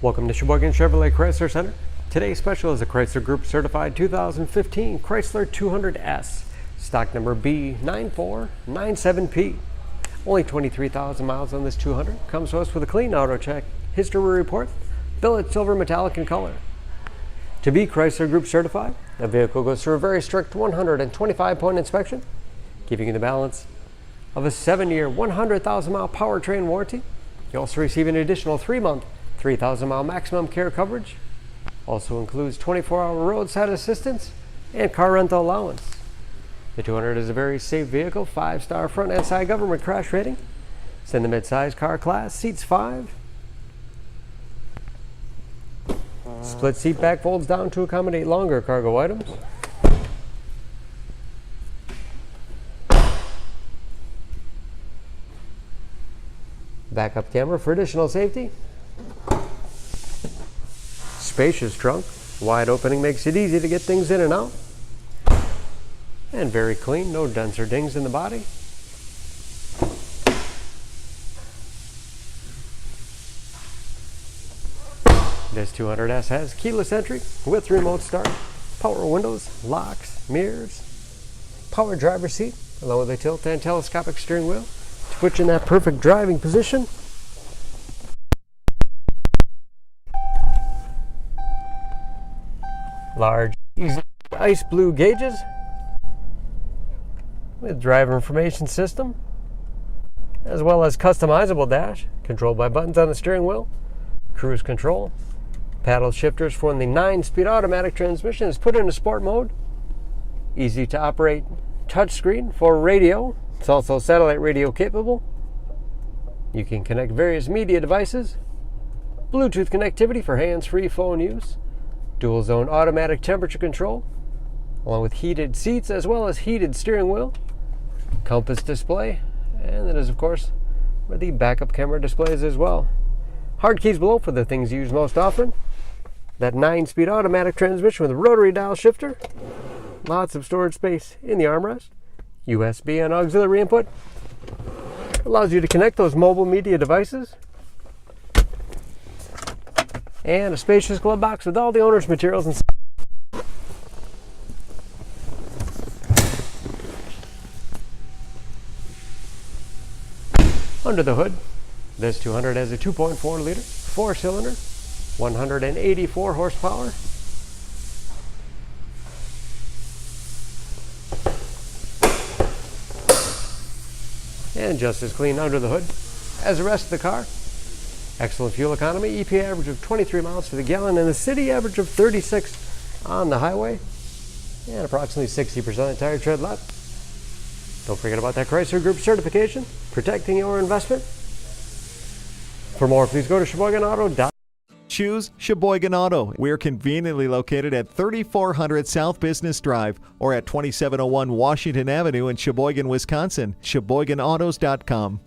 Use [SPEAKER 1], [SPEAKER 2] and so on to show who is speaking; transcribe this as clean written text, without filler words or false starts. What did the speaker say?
[SPEAKER 1] Welcome to Sheboygan Chevrolet Chrysler Center. Today's special is a Chrysler Group certified 2015 Chrysler 200S, stock number B9497P. Only 23,000 miles on this 200. Comes to us with a clean auto check history report, billet silver metallic in color. To be Chrysler Group certified, the vehicle goes through a very strict 125-point inspection, giving you the balance of a 7-year, 100,000-mile powertrain warranty. You also receive an additional 3-month, 3,000-mile maximum care coverage. Also includes 24-hour roadside assistance and car rental allowance. The 200 is a very safe vehicle, 5-star front and side government crash rating. It's in the mid-size car class, seats 5. Split seat back folds down to accommodate longer cargo items. Backup camera for additional safety. Spacious trunk. Wide opening makes it easy to get things in and out. And very clean, no dents or dings in the body. This 200S has keyless entry with remote start, power windows, locks, mirrors, power driver's seat, along with a tilt and telescopic steering wheel to put you in that perfect driving position. Large, easy ice blue gauges with driver information system, as well as customizable dash controlled by buttons on the steering wheel, cruise control, paddle shifters for when the 9-speed automatic transmission is put into sport mode, easy to operate touchscreen for radio. It's also satellite radio capable. You can connect various media devices, Bluetooth connectivity for hands-free phone use, dual zone automatic temperature control, along with heated seats as well as heated steering wheel, compass display, and that is of course where the backup camera displays as well. Hard keys below for the things used most often. That 9-speed automatic transmission with rotary dial shifter, lots of storage space in the armrest, USB and auxiliary input, allows you to connect those mobile media devices, and a spacious glove box with all the owner's materials inside. Under the hood, this 200 has a 2.4-liter, 4-cylinder, 184 horsepower. And just as clean under the hood as the rest of the car. Excellent fuel economy, EPA average of 23 miles to the gallon, and the city average of 36 on the highway, and approximately 60% tire tread left. Don't forget about that Chrysler Group certification, protecting your investment. For more, please go to SheboyganAuto.com.
[SPEAKER 2] Choose Sheboygan Auto. We're conveniently located at 3400 South Business Drive or at 2701 Washington Avenue in Sheboygan, Wisconsin. SheboyganAutos.com.